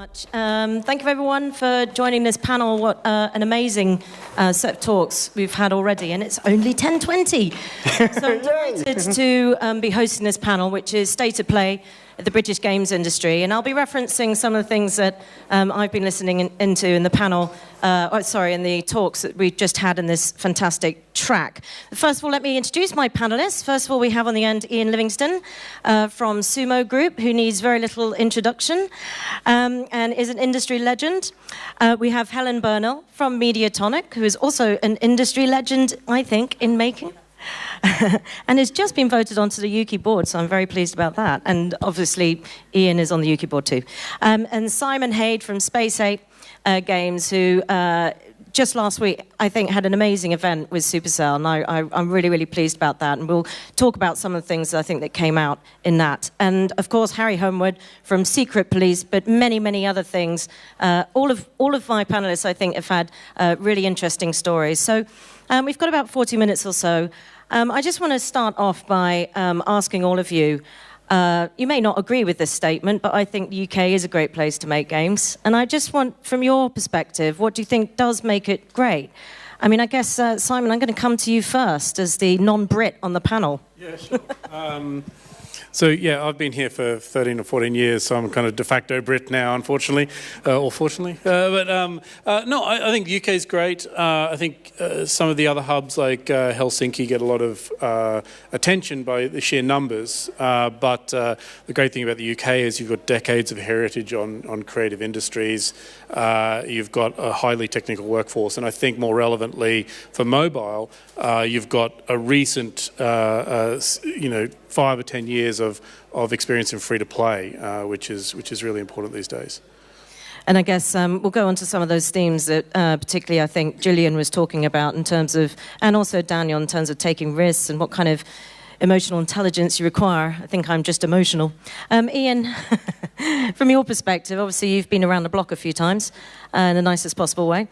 much. Thank you everyone for joining this panel. What an amazing set of talks we've had already, and it's only 10:20. So I'm delighted to be hosting this panel, which is State of Play at the British games industry, and I'll be referencing some of the things that I've been listening into in the panel, in the talks that we just had in this fantastic track. First of all, let me introduce my panelists. First of all, we have on the end Ian Livingston from Sumo Group, who needs very little introduction and is an industry legend. We have Helen Burnell from Tonic, who is also an industry legend, I think, in making. And has just been voted onto the Yuki board, so I'm very pleased about that. And obviously, Ian is on the Yuki board too. And Simon Haid from Space 8 Games, who just last week, I think, had an amazing event with Supercell, and I'm really, really pleased about that. And we'll talk about some of the things I think that came out in that. And of course, Harry Homewood from Secret Police, but many, many other things. All of my panelists, I think, have had really interesting stories. So we've got about 40 minutes or so. I just want to start off by asking all of you, you may not agree with this statement, but I think the UK is a great place to make games. And I just want, from your perspective, what do you think does make it great? I mean, I guess, Simon, I'm going to come to you first as the non-Brit on the panel. Yeah, sure. So, I've been here for 13 or 14 years, so I'm kind of de facto Brit now, unfortunately, or fortunately. I think the UK is great. I think some of the other hubs, like Helsinki, get a lot of attention by the sheer numbers. But the great thing about the UK is you've got decades of heritage on creative industries. You've got a highly technical workforce. And I think more relevantly for mobile, you've got a recent, 5 or 10 years of experience in free-to-play, which is really important these days. And I guess we'll go on to some of those themes that particularly I think Gillian was talking about in terms of, and also Daniel, in terms of taking risks and what kind of emotional intelligence you require. I think I'm just emotional. Ian, from your perspective, obviously you've been around the block a few times in the nicest possible way.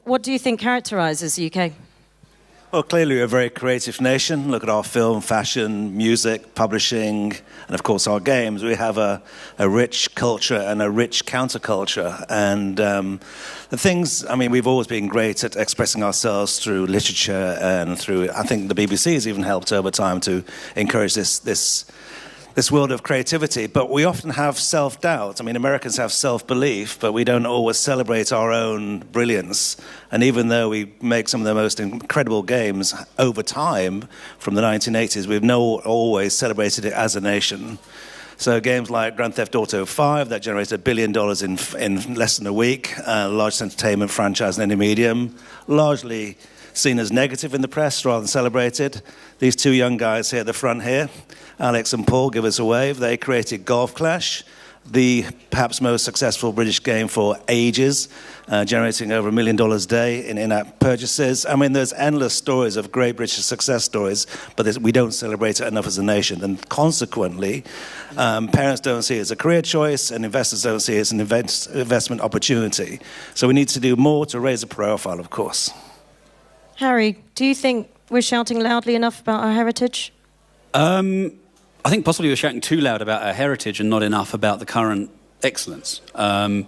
What do you think characterizes the UK? Well, clearly we're a very creative nation. Look at our film, fashion, music, publishing, and of course our games. We have a rich culture and a rich counterculture. And the things, I mean, we've always been great at expressing ourselves through literature and through, I think the BBC has even helped over time to encourage this world of creativity, but we often have self-doubt. I mean, Americans have self-belief, but we don't always celebrate our own brilliance. And even though we make some of the most incredible games over time from the 1980s, we've not always celebrated it as a nation. So games like Grand Theft Auto 5, that generated $1 billion in less than a week, largest entertainment franchise in any medium, largely seen as negative in the press rather than celebrated. These two young guys here at the front here, Alex and Paul, give us a wave. They created Golf Clash, the perhaps most successful British game for ages, generating over $1 million a day in in-app purchases. I mean, there's endless stories of great British success stories, but we don't celebrate it enough as a nation. And consequently, parents don't see it as a career choice, and investors don't see it as an investment opportunity. So we need to do more to raise the profile, of course. Harry, do you think we're shouting loudly enough about our heritage? I think possibly we're shouting too loud about our heritage and not enough about the current excellence. I'm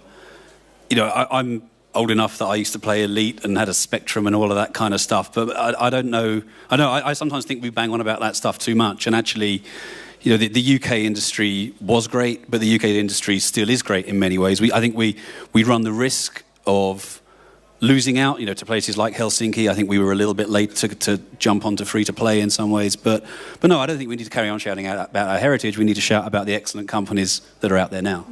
old enough that I used to play Elite and had a Spectrum and all of that kind of stuff, but I don't know. I sometimes think we bang on about that stuff too much, and actually, the UK industry was great, but the UK industry still is great in many ways. I think we run the risk of losing out, to places like Helsinki. I think we were a little bit late to jump onto free-to-play in some ways. But no, I don't think we need to carry on shouting out about our heritage. We need to shout about the excellent companies that are out there now.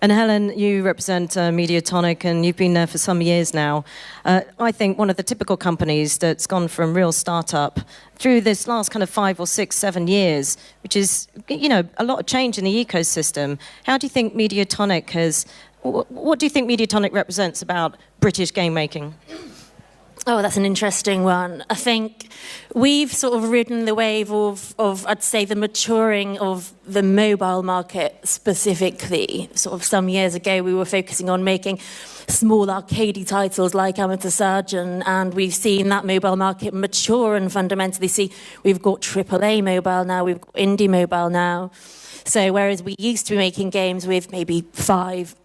And Helen, you represent Tonic, and you've been there for some years now. I think one of the typical companies that's gone from real startup through this last kind of 5 or 6, 7 years, which is, a lot of change in the ecosystem. How do you think Tonic has... What do you think Tonic represents about British game making? Oh, that's an interesting one. I think we've sort of ridden the wave of I'd say, the maturing of the mobile market specifically. Sort of some years ago, we were focusing on making small arcadey titles like Amateur Sergeant, and we've seen that mobile market mature and fundamentally see we've got AAA mobile now, we've got indie mobile now. So whereas we used to be making games with maybe 5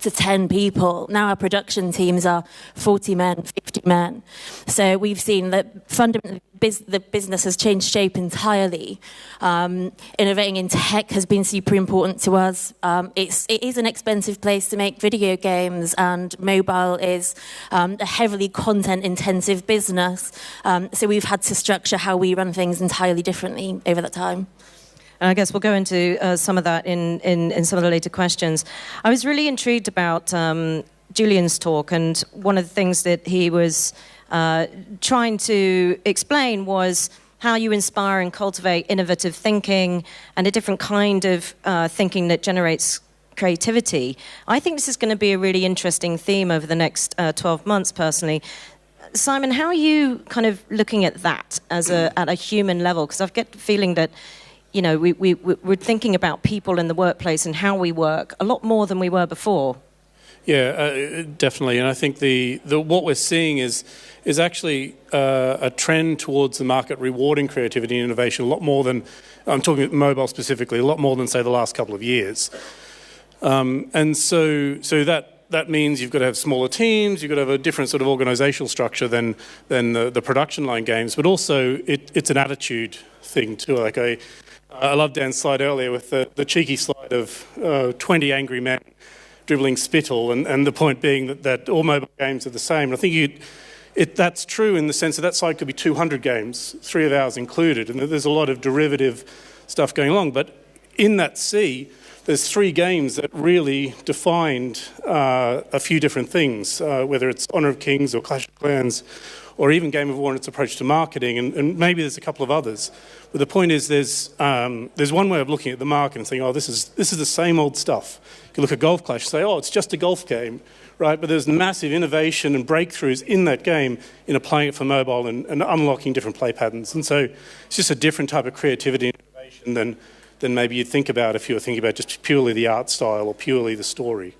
to 10 people. Now our production teams are 40 men, 50 men. So we've seen that fundamentally the business has changed shape entirely. Innovating in tech has been super important to us. It is an expensive place to make video games, and mobile is a heavily content-intensive business. So we've had to structure how we run things entirely differently over that time. And I guess we'll go into some of that in some of the later questions. I was really intrigued about Julian's talk, and one of the things that he was trying to explain was how you inspire and cultivate innovative thinking and a different kind of thinking that generates creativity. I think this is going to be a really interesting theme over the next 12 months, personally. Simon, how are you kind of looking at that as at a human level? Because I've got the feeling that we're thinking about people in the workplace and how we work a lot more than we were before. Yeah, definitely. And I think the what we're seeing is actually a trend towards the market rewarding creativity and innovation a lot more than, I'm talking mobile specifically, a lot more than, say, the last couple of years. And so that means you've got to have smaller teams, you've got to have a different sort of organizational structure than the production line games, but also it's an attitude thing too. Like I loved Dan's slide earlier with the cheeky slide of 20 angry men dribbling spittle, and the point being that all mobile games are the same. And I think that's true in the sense that slide could be 200 games, 3 of ours included, and there's a lot of derivative stuff going along. But in that sea, there's 3 games that really defined a few different things, whether it's Honor of Kings or Clash of Clans, or even Game of War and its approach to marketing, and maybe there's a couple of others. But the point is, there's one way of looking at the market and saying, oh, this is the same old stuff. You can look at Golf Clash and say, oh, it's just a golf game, right? But there's massive innovation and breakthroughs in that game in applying it for mobile and unlocking different play patterns. And so it's just a different type of creativity and innovation than maybe you'd think about if you were thinking about just purely the art style or purely the story.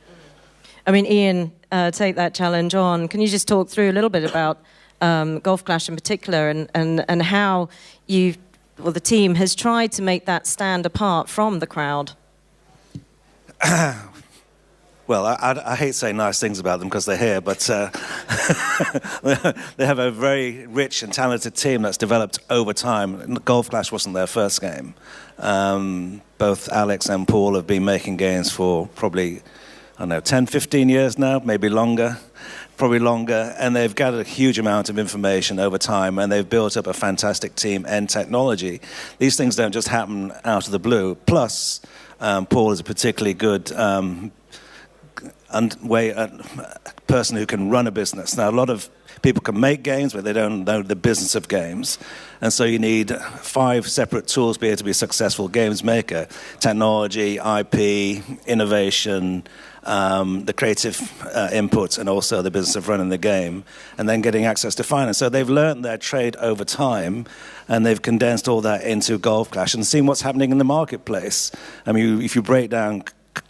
I mean, Ian, take that challenge on. Can you just talk through a little bit about Golf Clash in particular and how the team has tried to make that stand apart from the crowd? Well, I hate saying nice things about them because they're here, but they have a very rich and talented team that's developed over time. Golf Clash wasn't their first game. Both Alex and Paul have been making games for probably, 10, 15 years now, maybe longer. Probably longer, and they've gathered a huge amount of information over time, and they've built up a fantastic team and technology. These things don't just happen out of the blue. Plus, Paul is a particularly good person who can run a business. Now, a lot of people can make games, but they don't know the business of games. And so you need 5 separate tools to be able to be a successful games maker. Technology, IP, innovation, the creative inputs, and also the business of running the game, and then getting access to finance. So they've learned their trade over time, and they've condensed all that into Golf Clash and seen what's happening in the marketplace. I mean, if you break down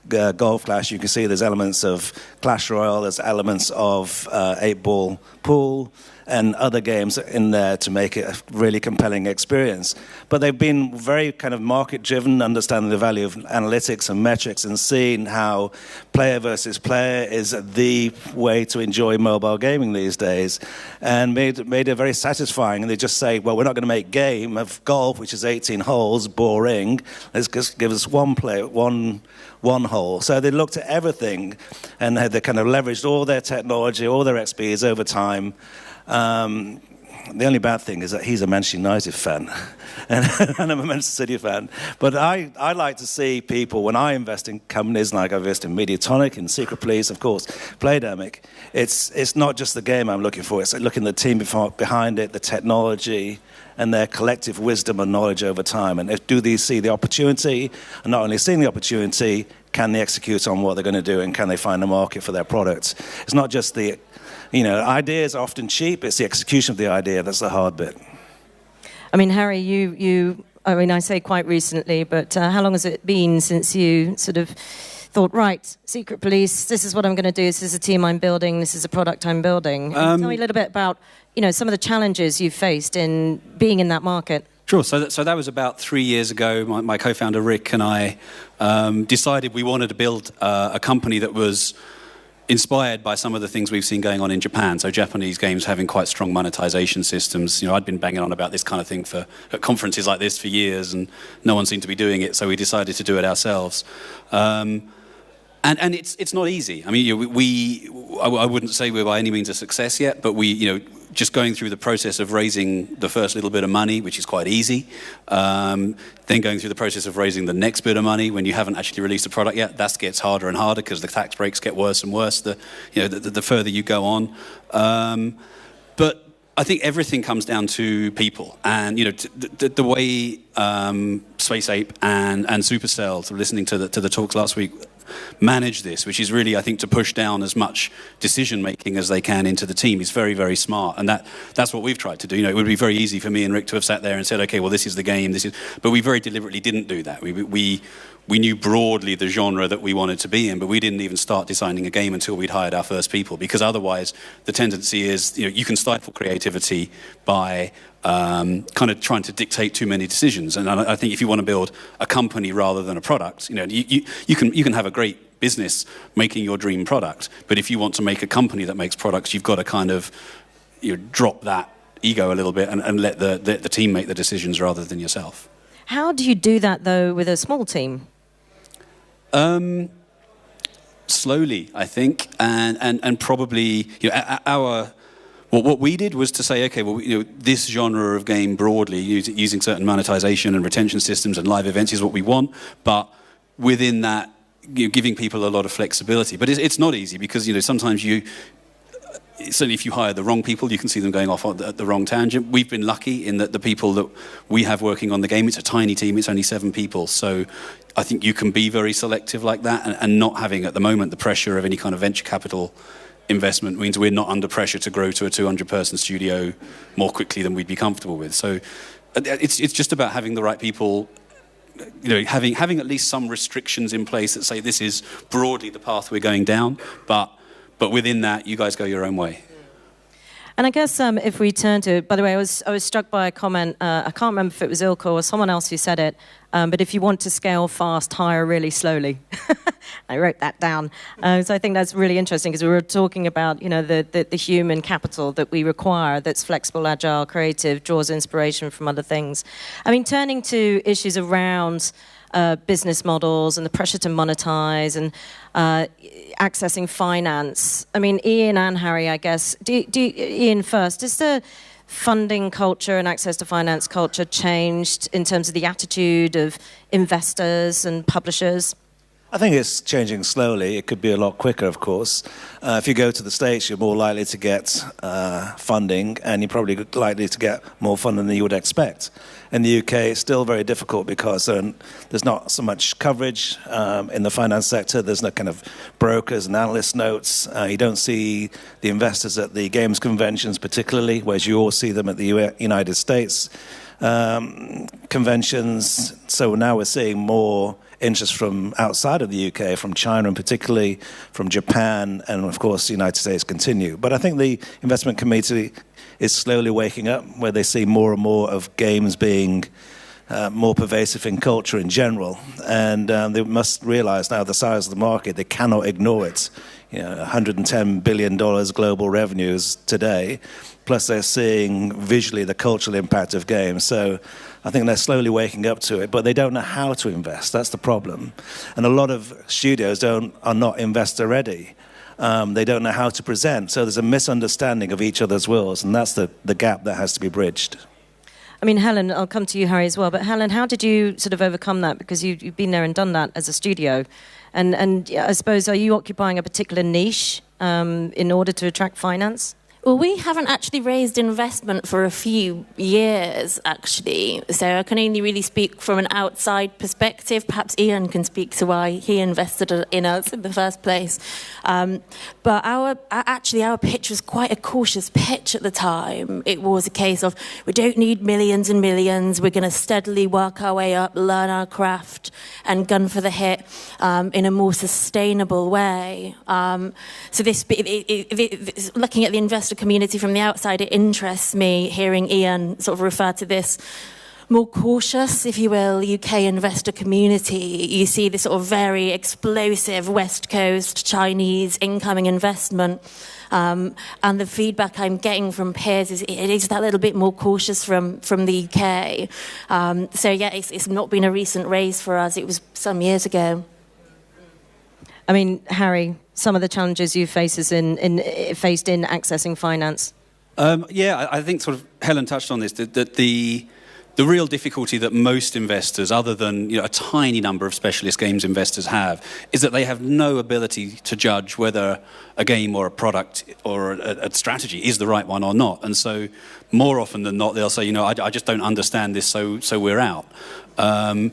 Golf Clash, you can see there's elements of Clash Royale, there's elements of 8-ball pool, and other games in there to make it a really compelling experience. But they've been very kind of market-driven, understanding the value of analytics and metrics, and seeing how player versus player is the way to enjoy mobile gaming these days, and made it very satisfying. And they just say, well, we're not going to make game of golf, which is 18 holes, boring. Let's just give us one hole. So they looked at everything, and they kind of leveraged all their technology, all their expertise over time. The only bad thing is that he's a Manchester United fan, and I'm a Manchester City fan. But I like to see people, when I invest in companies, like I invest in Tonic, in Secret Police, of course, Playdemic, it's not just the game I'm looking for, it's looking at the team behind it, the technology, and their collective wisdom and knowledge over time. And do they see the opportunity? And not only seeing the opportunity, can they execute on what they're going to do, and can they find a market for their products? It's not just the, ideas are often cheap, it's the execution of the idea that's the hard bit. I mean, Harry, I say quite recently, but how long has it been since you sort of thought, right, Secret Police, this is what I'm going to do, this is a team I'm building, this is a product I'm building? Tell me a little bit about, some of the challenges you've faced in being in that market. Sure. So that was about 3 years ago. My co-founder Rick and I decided we wanted to build a company that was inspired by some of the things we've seen going on in Japan. So Japanese games having quite strong monetization systems. I'd been banging on about this kind of thing at conferences like this for years, and no one seemed to be doing it, so we decided to do it ourselves. And it's not easy. I mean, I wouldn't say we're by any means a success yet, but just going through the process of raising the first little bit of money, which is quite easy, then going through the process of raising the next bit of money when you haven't actually released a product yet, that gets harder and harder because the tax breaks get worse and worse the further you go on. But I think everything comes down to people, and the way Space Ape and Supercell, listening to the talks last week, manage this, which is really, I think, to push down as much decision making as they can into the team, is very, very smart, and that's what we've tried to do. It would be very easy for me and Rick to have sat there and said, okay, well, this is the game, but we very deliberately didn't do that. We knew broadly the genre that we wanted to be in, but we didn't even start designing a game until we'd hired our first people, because otherwise the tendency is you can stifle creativity by kind of trying to dictate too many decisions. And I think if you want to build a company rather than a product, you can have a great business making your dream product, but if you want to make a company that makes products, you've got to kind of drop that ego a little bit and let the team make the decisions rather than yourself. How do you do that, though, with a small team? Slowly, I think, and probably what we did was to say, okay, well, this genre of game broadly, using certain monetization and retention systems and live events is what we want, but within that, giving people a lot of flexibility. But it's not easy because sometimes certainly if you hire the wrong people, you can see them going off at the wrong tangent. We've been lucky in that the people that we have working on the game, it's a tiny team, it's only 7 people. So I think you can be very selective like that, and not having at the moment the pressure of any kind of venture capital investment means we're not under pressure to grow to a 200-person studio more quickly than we'd be comfortable with. So it's just about having the right people, having at least some restrictions in place that say this is broadly the path we're going down, but within that, you guys go your own way. And I guess if we turn to, by the way, I was struck by a comment, I can't remember if it was Ilko or someone else who said it, but if you want to scale fast, hire really slowly. I wrote that down. So I think that's really interesting because we were talking about, the human capital that we require that's flexible, agile, creative, draws inspiration from other things. I mean, turning to issues around business models and the pressure to monetize and accessing finance. I mean, Ian and Harry, I guess. Ian first, is the funding culture and access to finance culture changed in terms of the attitude of investors and publishers? I think it's changing slowly. It could be a lot quicker, of course. If you go to the States, you're more likely to get funding, and you're probably likely to get more funding than you would expect. In the UK, it's still very difficult because there's not so much coverage in the finance sector. There's no kind of brokers and analyst notes. You don't see the investors at the games conventions particularly, whereas you all see them at the United States conventions. So now we're seeing more interest from outside of the UK, from China and particularly from Japan, and of course the United States continue. But I think the investment committee is slowly waking up, where they see more and more of games being more pervasive in culture in general, and they must realize now the size of the market, they cannot ignore it. $110 billion global revenues today, plus they're seeing visually the cultural impact of games. So I think they're slowly waking up to it, but they don't know how to invest. That's the problem. And a lot of studios are not investor ready. They don't know how to present. So there's a misunderstanding of each other's wills, and that's the gap that has to be bridged. I mean, Helen, I'll come to you, Harry, as well. But Helen, how did you sort of overcome that? Because you've been there and done that as a studio. And I suppose, are you occupying a particular niche in order to attract finance? Well, we haven't actually raised investment for a few years, actually. So I can only really speak from an outside perspective. Perhaps Ian can speak to why he invested in us in the first place. But our pitch was quite a cautious pitch at the time. It was a case of, we don't need millions and millions. We're going to steadily work our way up, learn our craft, and gun for the hit in a more sustainable way. So looking at the investor community from the outside, it interests me hearing Ian sort of refer to this more cautious, if you will, UK investor community. You see this sort of very explosive West Coast Chinese incoming investment. And the feedback I'm getting from peers is it is that little bit more cautious from the UK. So yeah, it's not been a recent raise for us. It was some years ago. I mean, Harry, some of the challenges you faced in accessing finance. Yeah, I think sort of Helen touched on this, that the real difficulty that most investors, other than a tiny number of specialist games investors have, is that they have no ability to judge whether a game or a product or a strategy is the right one or not. And so more often than not, they'll say, I just don't understand this, so we're out. And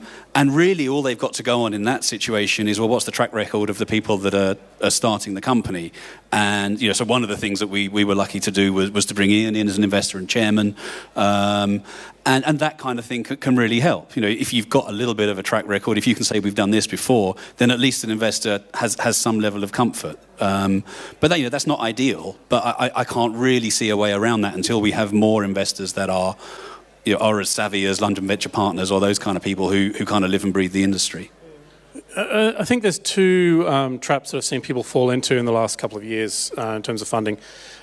really all they've got to go on in that situation is, well, what's the track record of the people that are starting the company? And, so one of the things that we were lucky to do was to bring Ian in as an investor and chairman. And that kind of thing can really help. If you've got a little bit of a track record, if you can say we've done this before, then at least an investor has some level of comfort. But that's not ideal, but I can't really see a way around that until we have more investors that are as savvy as London Venture Partners or those kind of people who kind of live and breathe the industry. I think there's two traps that I've seen people fall into in the last couple of years in terms of funding.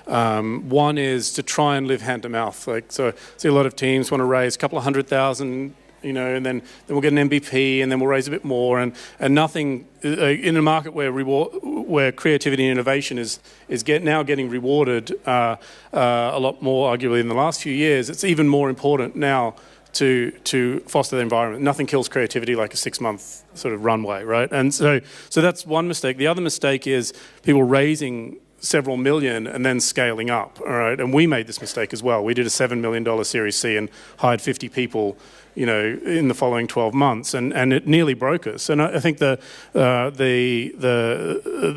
One is to try and live hand to mouth. So I see a lot of teams want to raise a couple of 100,000, and then we'll get an MVP, and then we'll raise a bit more, and nothing in a market where creativity and innovation is now getting rewarded a lot more, arguably, in the last few years. It's even more important now to foster the environment. Nothing kills creativity like a 6-month sort of runway, right? And so that's one mistake. The other mistake is people raising several million and then scaling up, all right? And we made this mistake as well. We did a $7 million Series C and hired 50 people, in the following 12 months, and it nearly broke us. And I think the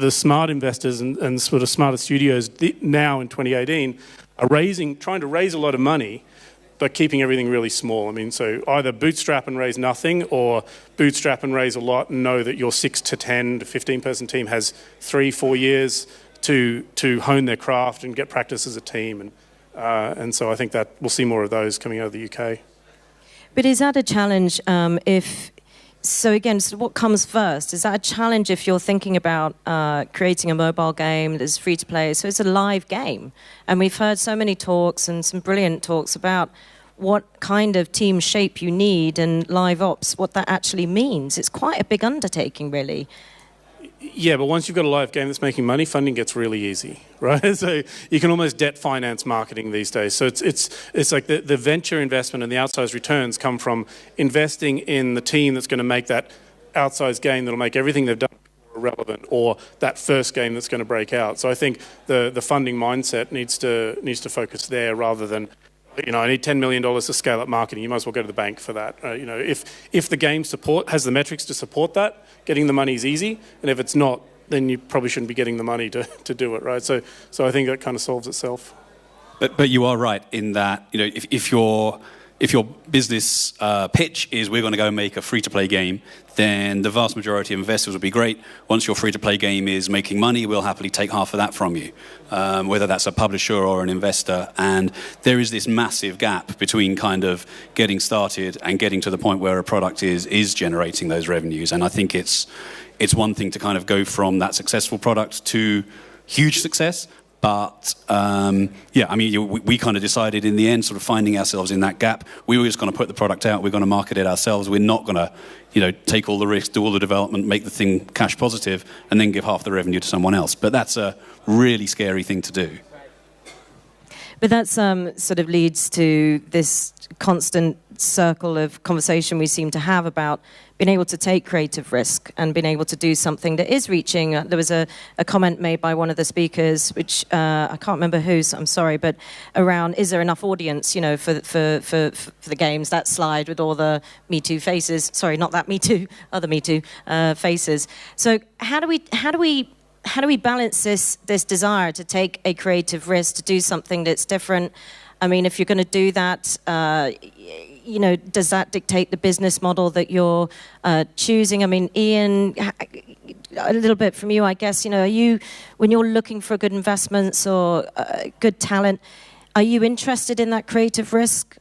smart investors and sort of smarter studios now in 2018 are trying to raise a lot of money, but keeping everything really small. I mean, so either bootstrap and raise nothing, or bootstrap and raise a lot and know that your 6 to 10 to 15-person team has 3-4 years to hone their craft and get practice as a team. And so I think that we'll see more of those coming out of the UK. But is that a challenge so what comes first? Is that a challenge if you're thinking about creating a mobile game that's free to play? So it's a live game. And we've heard so many talks and some brilliant talks about what kind of team shape you need and live ops, what that actually means. It's quite a big undertaking, really. Yeah, but once you've got a live game that's making money, funding gets really easy, right? So you can almost debt finance marketing these days. So it's like the venture investment and the outsized returns come from investing in the team that's going to make that outsized game that'll make everything they've done relevant, or that first game that's going to break out. So I think the funding mindset needs to focus there rather than, I need $10 million to scale up marketing. You might as well go to the bank for that. If the game has the metrics to support that, getting the money is easy. And if it's not, then you probably shouldn't be getting the money to do it, right? So I think that kind of solves itself. But you are right in that, if your business pitch is we're going to go make a free-to-play game, then the vast majority of investors will be great. Once your free-to-play game is making money, we'll happily take half of that from you, whether that's a publisher or an investor. And there is this massive gap between kind of getting started and getting to the point where a product is generating those revenues. And I think it's one thing to kind of go from that successful product to huge success. But, we kind of decided in the end, sort of finding ourselves in that gap, we were just going to put the product out, we're going to market it ourselves, we're not going to, take all the risks, do all the development, make the thing cash positive, and then give half the revenue to someone else. But that's a really scary thing to do. But that sort of leads to this constant circle of conversation we seem to have about being able to take creative risk and being able to do something that is reaching. There was a comment made by one of the speakers, which I can't remember whose, I'm sorry, but around, is there enough audience, for the games, that slide with all the Me Too faces. Sorry, not that Me Too, other Me Too faces. So how do we balance this desire to take a creative risk, to do something that's different? I mean, if you're going to do that, does that dictate the business model that you're choosing? I mean, Ian, a little bit from you, I guess. Are you, when you're looking for good investments or good talent, are you interested in that creative risk?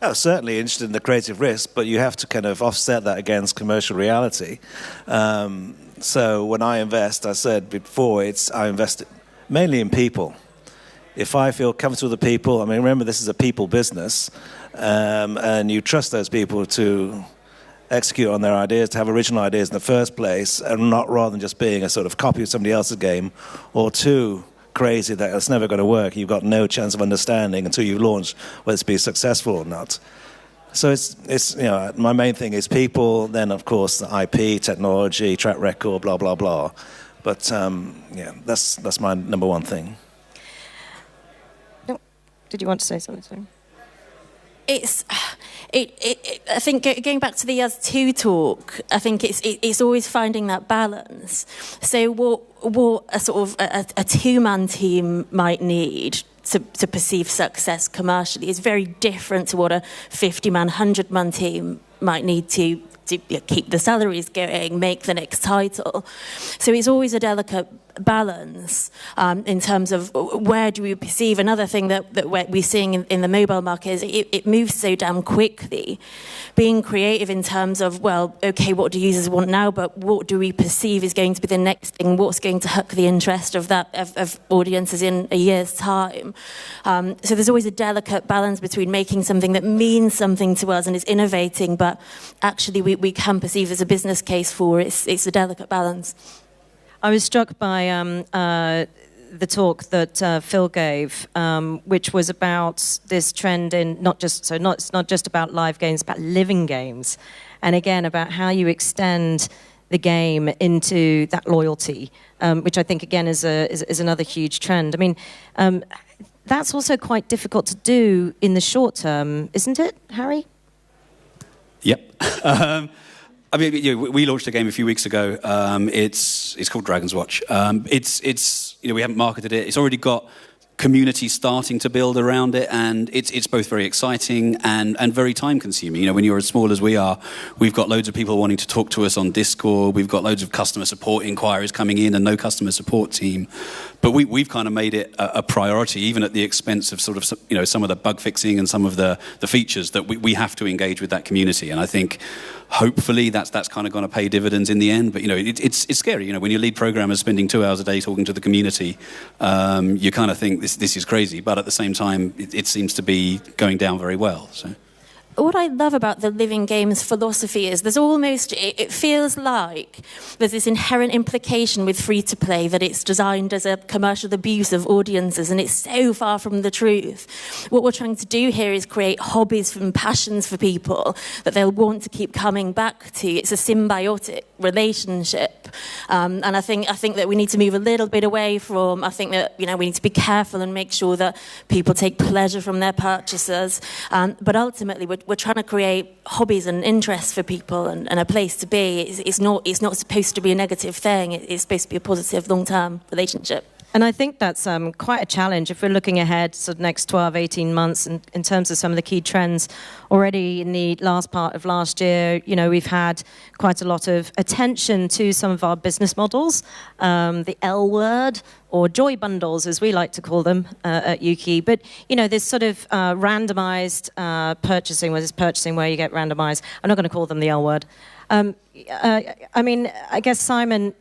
Oh, certainly interested in the creative risk, but you have to kind of offset that against commercial reality. So when I invest, I said before, I invest mainly in people. If I feel comfortable with the people, I mean, remember this is a people business, and you trust those people to execute on their ideas, to have original ideas in the first place, and not rather than just being a sort of copy of somebody else's game, or too crazy that it's never going to work. You've got no chance of understanding until you launch whether it's be successful or not. So it's my main thing is people, then of course the IP, technology, track record, blah blah blah. But that's my number one thing. Did you want to say something? I think going back to the Us 2 talk, I think it's always finding that balance. So what a sort of a two-man team might need to perceive success commercially is very different to what a 50-man, 100-man team might need to keep the salaries going, make the next title. So it's always a delicate balance in terms of where do we perceive. Another thing that we're seeing in the mobile market is it moves so damn quickly. Being creative in terms of, well, okay, what do users want now, but what do we perceive is going to be the next thing? What's going to hook the interest of audiences in a year's time? So there's always a delicate balance between making something that means something to us and is innovating, but actually we can perceive as a business case for it. It's a delicate balance. I was struck by the talk that Phil gave, which was about this trend in it's not just about live games, about living games, and again about how you extend the game into that loyalty, which I think again is another huge trend. I mean, that's also quite difficult to do in the short term, isn't it, Harry? Yep. I mean, we launched a game a few weeks ago. It's called Dragon's Watch. We haven't marketed it. It's already got community starting to build around it, and it's both very exciting and very time consuming. When you're as small as we are, we've got loads of people wanting to talk to us on Discord. We've got loads of customer support inquiries coming in and no customer support team. But we've kind of made it a priority, even at the expense of sort of some of the bug fixing and some of the features that we have to engage with that community. And I think hopefully that's kind of going to pay dividends in the end. But it's scary. When your lead programmer is spending 2 hours a day talking to the community, you kind of think this is crazy. But at the same time, it seems to be going down very well. So. What I love about the living games philosophy is it feels like there's this inherent implication with free-to-play that it's designed as a commercial abuse of audiences, and it's so far from the truth. What we're trying to do here is create hobbies and passions for people that they'll want to keep coming back to. It's a symbiotic relationship. And I think that we need to move a little bit away from, I think that, we need to be careful and make sure that people take pleasure from their purchases. But ultimately, we're trying to create hobbies and interests for people and a place to be. It's not supposed to be a negative thing. It's supposed to be a positive long-term relationship. And I think that's quite a challenge if we're looking ahead to the next 12, 18 months in terms of some of the key trends. Already in the last part of last year, we've had quite a lot of attention to some of our business models, the L word, or joy bundles, as we like to call them at Yuki. But, this sort of randomized purchasing, where you get randomized. I'm not going to call them the L word. I guess, Simon,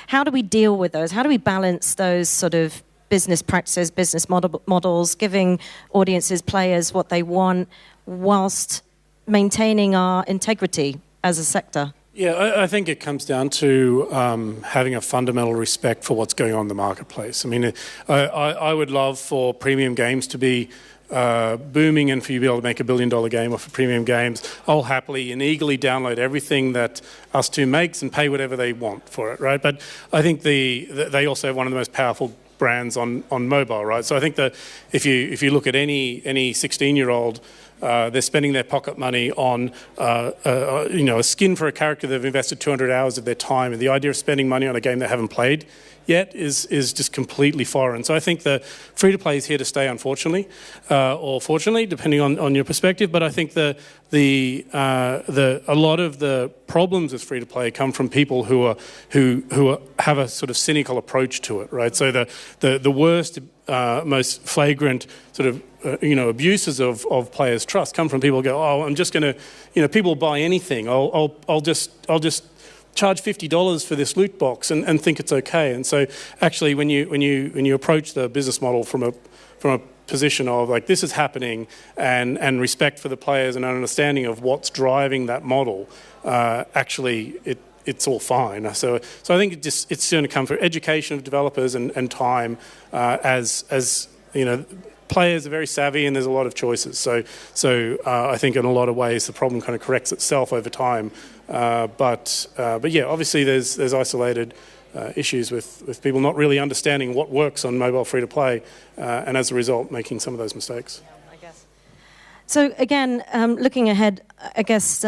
how do we deal with those? How do we balance those sort of business practices, business models, giving audiences, players what they want, whilst maintaining our integrity as a sector? Yeah, I think it comes down to having a fundamental respect for what's going on in the marketplace. I mean, I would love for premium games to be booming and for you to be able to make $1 billion game off of premium games. I'll happily and eagerly download everything that Us2 makes and pay whatever they want for it, right? But I think they also have one of the most powerful brands on mobile, right? So I think that if you look at any 16-year-old, they're spending their pocket money on a skin for a character they've invested 200 hours of their time, and the idea of spending money on a game they haven't played yet is just completely foreign. So I think the free-to-play is here to stay, unfortunately, or fortunately, depending on your perspective. But I think a lot of the problems with free-to-play come from people who have a sort of cynical approach to it, right? So the worst, most flagrant sort of abuses of players' trust come from people who go, oh, I'm just going to, people buy anything. I'll just charge $50 for this loot box and think it's okay. And so actually, when you approach the business model from a position of like this is happening and respect for the players and an understanding of what's driving that model, actually it's all fine. So I think it's going to come through education of developers and time as players are very savvy and there's a lot of choices. So I think in a lot of ways the problem kind of corrects itself over time. But yeah, obviously there's isolated issues with people not really understanding what works on mobile free-to-play and as a result making some of those mistakes. So again, looking ahead, I guess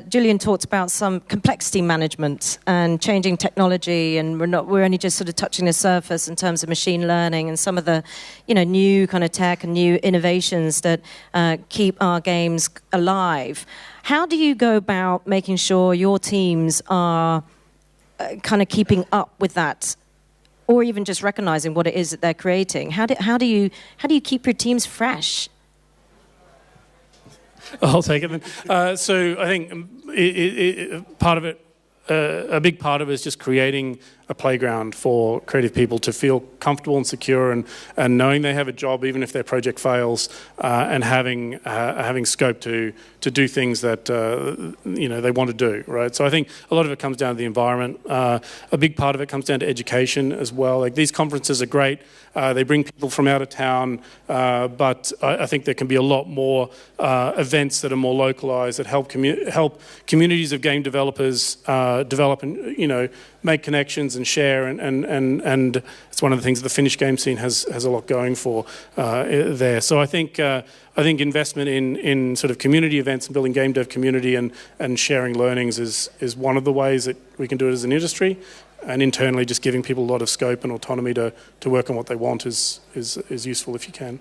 Julian talked about some complexity management and changing technology, and we're only just sort of touching the surface in terms of machine learning and some of the new kind of tech and new innovations that keep our games alive. How do you go about making sure your teams are kind of keeping up with that, or even just recognizing what it is that they're creating? How do you keep your teams fresh? I'll take it then. So I think part of it, a big part of it is just creating a playground for creative people to feel comfortable and secure and knowing they have a job even if their project fails, and having scope to do things that they want to do, right? So I think a lot of it comes down to the environment. A big part of it comes down to education as well. Like these conferences are great. They bring people from out of town, but I think there can be a lot more events that are more localized that help communities of game developers develop and make connections and share, and it's one of the things that the Finnish game scene has a lot going for there. So I think investment in sort of community events and building game dev community and sharing learnings is one of the ways that we can do it as an industry, and internally just giving people a lot of scope and autonomy to work on what they want is useful if you can.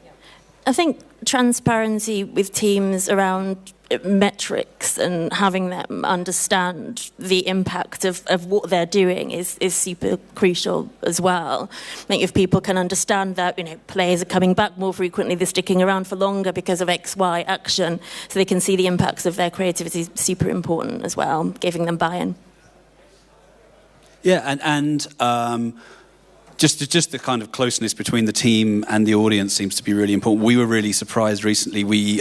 I think transparency with teams around metrics and having them understand the impact of what they're doing is super crucial as well. I think if people can understand that players are coming back more frequently, they're sticking around for longer because of X, Y action, so they can see the impacts of their creativity is super important as well, giving them buy-in. Yeah, and just the kind of closeness between the team and the audience seems to be really important. We were really surprised recently.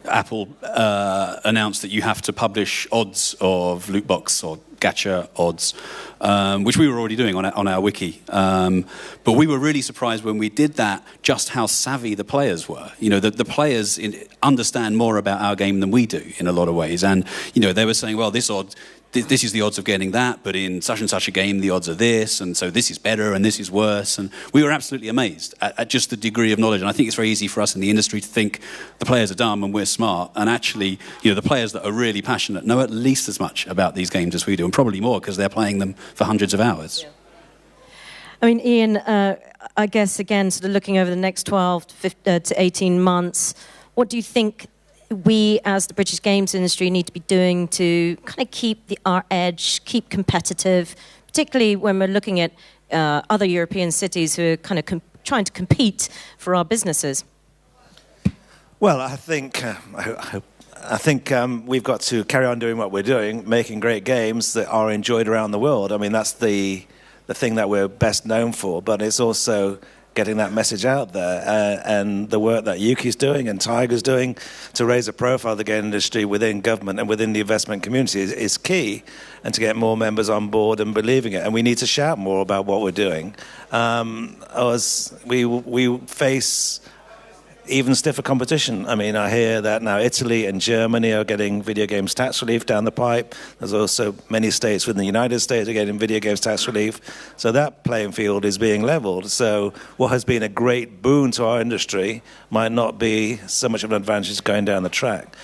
Apple announced that you have to publish odds of loot box or gacha odds, which we were already doing on our wiki. But we were really surprised when we did that, just how savvy the players were. The players understand more about our game than we do in a lot of ways. And, they were saying, well, this is the odds of getting that, but in such and such a game, the odds are this, and so this is better and this is worse. And we were absolutely amazed at just the degree of knowledge. And I think it's very easy for us in the industry to think the players are dumb and we're smart. And actually, the players that are really passionate know at least as much about these games as we do, and probably more because they're playing them for hundreds of hours. Yeah. I mean, Ian, I guess, again, sort of looking over the next 12 to 18 months, what do you think we as the British games industry need to be doing to kind of keep our edge, keep competitive, particularly when we're looking at other European cities who are kind of trying to compete for our businesses? Well, I think we've got to carry on doing what we're doing, making great games that are enjoyed around the world. I mean, that's the thing that we're best known for, but it's also getting that message out there, and the work that Yuki's doing and Tiger's doing to raise the profile of the game industry within government and within the investment community is key, and to get more members on board and believing it. And we need to shout more about what we're doing. We face even stiffer competition. I mean, I hear that now Italy and Germany are getting video games tax relief down the pipe. There's also many states within the United States are getting video games tax relief. So that playing field is being leveled. So what has been a great boon to our industry might not be so much of an advantage going down the track.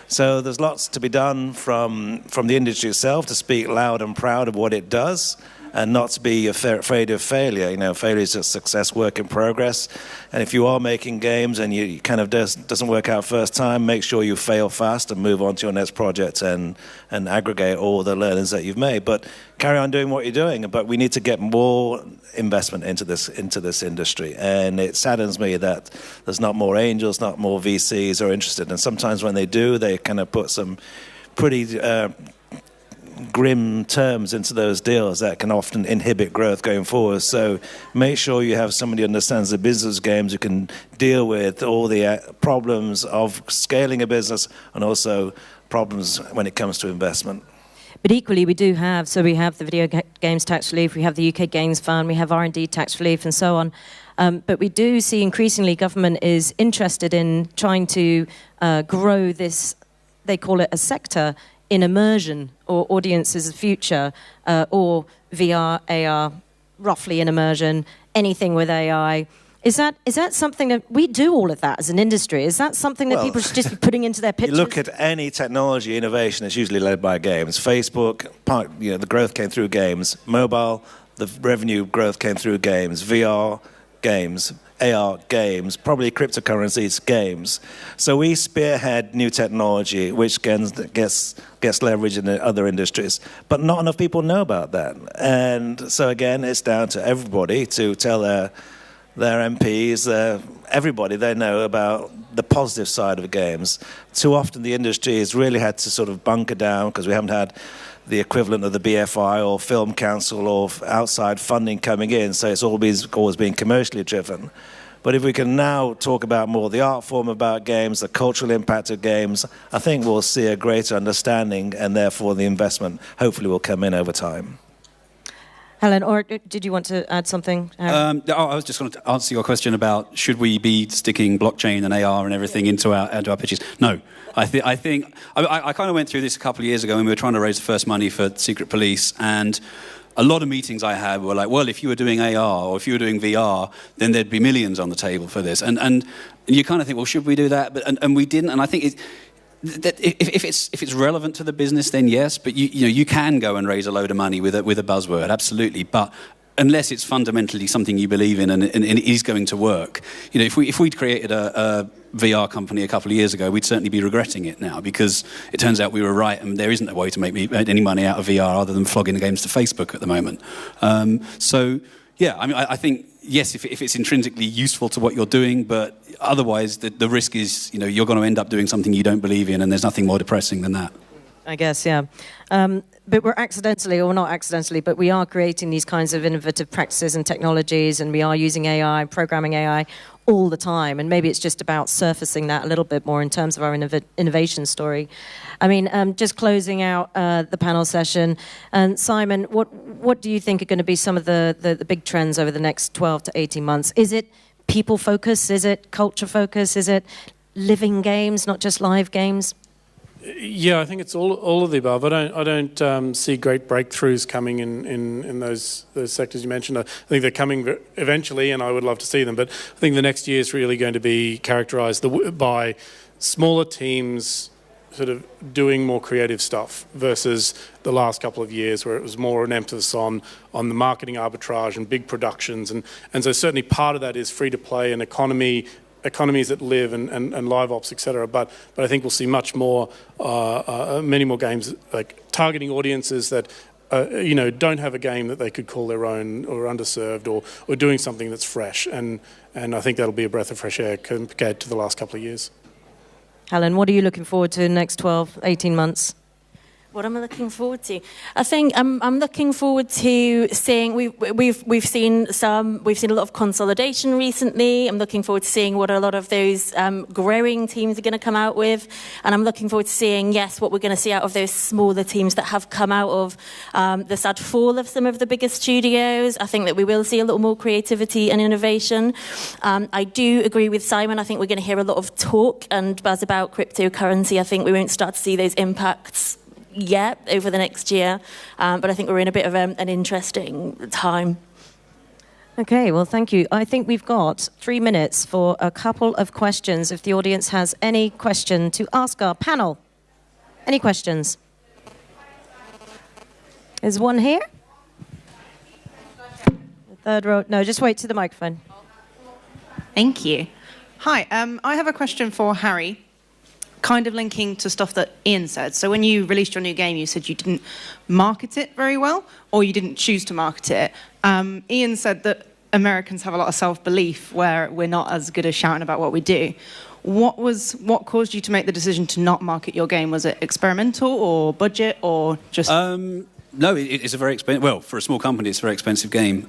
So there's lots to be done from the industry itself to speak loud and proud of what it does, and not to be afraid of failure. You know, failure is just success, work in progress. And if you are making games and you kind of doesn't work out first time, make sure you fail fast and move on to your next project and aggregate all the learnings that you've made. But carry on doing what you're doing. But we need to get more investment into this industry. And it saddens me that there's not more angels, not more VCs are interested. And sometimes when they do, they kind of put some pretty grim terms into those deals that can often inhibit growth going forward. So make sure you have somebody who understands the business games, who can deal with all the problems of scaling a business and also problems when it comes to investment. But equally, we do have, so we have the video games tax relief, we have the UK Games Fund, we have R&D tax relief and so on. But we do see increasingly government is interested in trying to grow this, they call it a sector, in immersion or audiences of the future, or VR, AR, roughly in immersion, anything with AI. Is that something that we do all of that as an industry? Is that something that people should just be putting into their pictures? You look at any technology innovation, it's usually led by games. Facebook, the growth came through games. Mobile, the revenue growth came through games. VR, games. AR, games. Probably cryptocurrencies, games. So we spearhead new technology, which gets leverage in other industries. But not enough people know about that. And so again, it's down to everybody to tell their MPs, everybody they know about the positive side of games. Too often the industry has really had to sort of bunker down because we haven't had the equivalent of the BFI or Film Council or outside funding coming in, so it's always been commercially driven. But if we can now talk about more the art form about games, the cultural impact of games, I think we'll see a greater understanding and therefore the investment hopefully will come in over time. Helen, or did you want to add something? I was just going to answer your question about should we be sticking blockchain and AR and everything into our pitches. No, I think I kind of went through this a couple of years ago when we were trying to raise the first money for Secret Police, and a lot of meetings I had were like, well, if you were doing AR or if you were doing VR, then there'd be millions on the table for this, and you kind of think, well, should we do that? But and we didn't, and I think that if it's relevant to the business, then yes. But you can go and raise a load of money with a buzzword, absolutely. But unless it's fundamentally something you believe in and it is going to work, if we'd created a VR company a couple of years ago, we'd certainly be regretting it now because it turns out we were right, and there isn't a way to make any money out of VR other than flogging the games to Facebook at the moment. So yeah, I mean, I think. Yes, if it's intrinsically useful to what you're doing, but otherwise the risk is, you're going to end up doing something you don't believe in, and there's nothing more depressing than that. I guess, yeah. But we're accidentally, or not accidentally, but we are creating these kinds of innovative practices and technologies, and we are using AI, programming AI all the time. And maybe it's just about surfacing that a little bit more in terms of our innovation story. I mean, just closing out the panel session, and Simon, what do you think are going to be some of the big trends over the next 12 to 18 months? Is it people focus? Is it culture focus? Is it living games, not just live games? Yeah, I think it's all of the above. I don't see great breakthroughs coming in those sectors you mentioned. I think they're coming eventually, and I would love to see them. But I think the next year is really going to be characterised by smaller teams sort of doing more creative stuff versus the last couple of years where it was more an emphasis on the marketing arbitrage and big productions. And so certainly part of that is free-to-play and economies that live and live ops, etc. But I think we'll see much more, many more games like targeting audiences that don't have a game that they could call their own, or underserved, or doing something that's fresh. And I think that'll be a breath of fresh air compared to the last couple of years. Helen, what are you looking forward to in the next 12, 18 months? What am I looking forward to? I think I'm looking forward to seeing we've seen a lot of consolidation recently. I'm looking forward to seeing what a lot of those growing teams are going to come out with, and I'm looking forward to seeing what we're going to see out of those smaller teams that have come out of the sad fall of some of the bigger studios. I think that we will see a little more creativity and innovation. I do agree with Simon. I think we're going to hear a lot of talk and buzz about cryptocurrency. I think we won't start to see those impacts yet over the next year, but I think we're in a bit of an interesting time. Okay, well, thank you. I think we've got 3 minutes for a couple of questions. If the audience has any question to ask our panel. Any questions? Is one here? Third row. No, just wait to the microphone. Thank you. Hi, I have a question for Harry, kind of linking to stuff that Ian said. So when you released your new game, you said you didn't market it very well, or you didn't choose to market it. Ian said that Americans have a lot of self-belief where we're not as good as shouting about what we do. What caused you to make the decision to not market your game? Was it experimental or budget or just... No, it's a very expensive. Well, for a small company, it's a very expensive game.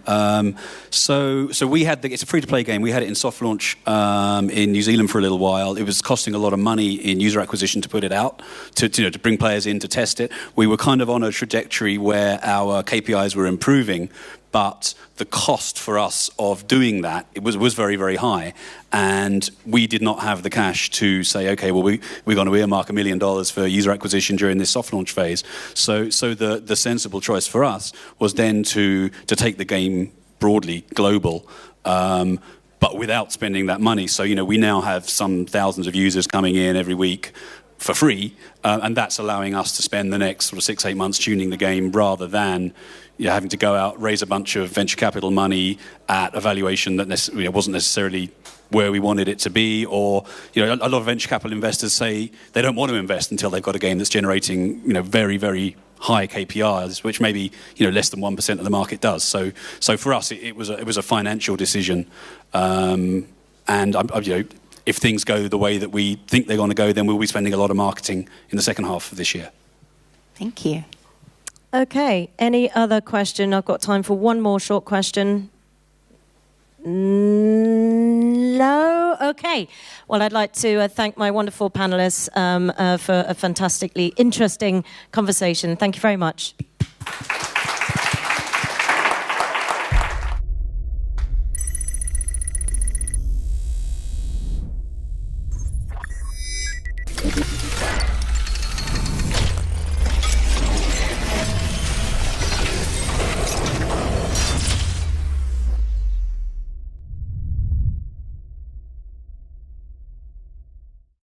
So we had it's a free-to-play game. We had it in soft launch in New Zealand for a little while. It was costing a lot of money in user acquisition to put it out, to bring players in to test it. We were kind of on a trajectory where our KPIs were improving, but the cost for us of doing that was very, very high, and we did not have the cash to say, okay, well, we're going to earmark $1 million for user acquisition during this soft launch phase. So the sensible choice for us was then to take the game broadly global, but without spending that money. So we now have some thousands of users coming in every week for free, and that's allowing us to spend the next sort of 6-8 months tuning the game rather than having to go out, raise a bunch of venture capital money at a valuation that wasn't necessarily where we wanted it to be, or a lot of venture capital investors say they don't want to invest until they've got a game that's generating very, very high KPIs, which maybe less than 1% of the market does. So for us, it was a financial decision, and if things go the way that we think they're going to go, then we'll be spending a lot of marketing in the second half of this year. Thank you. Okay, any other question? I've got time for one more short question. No? Okay. Well, I'd like to thank my wonderful panelists for a fantastically interesting conversation. Thank you very much.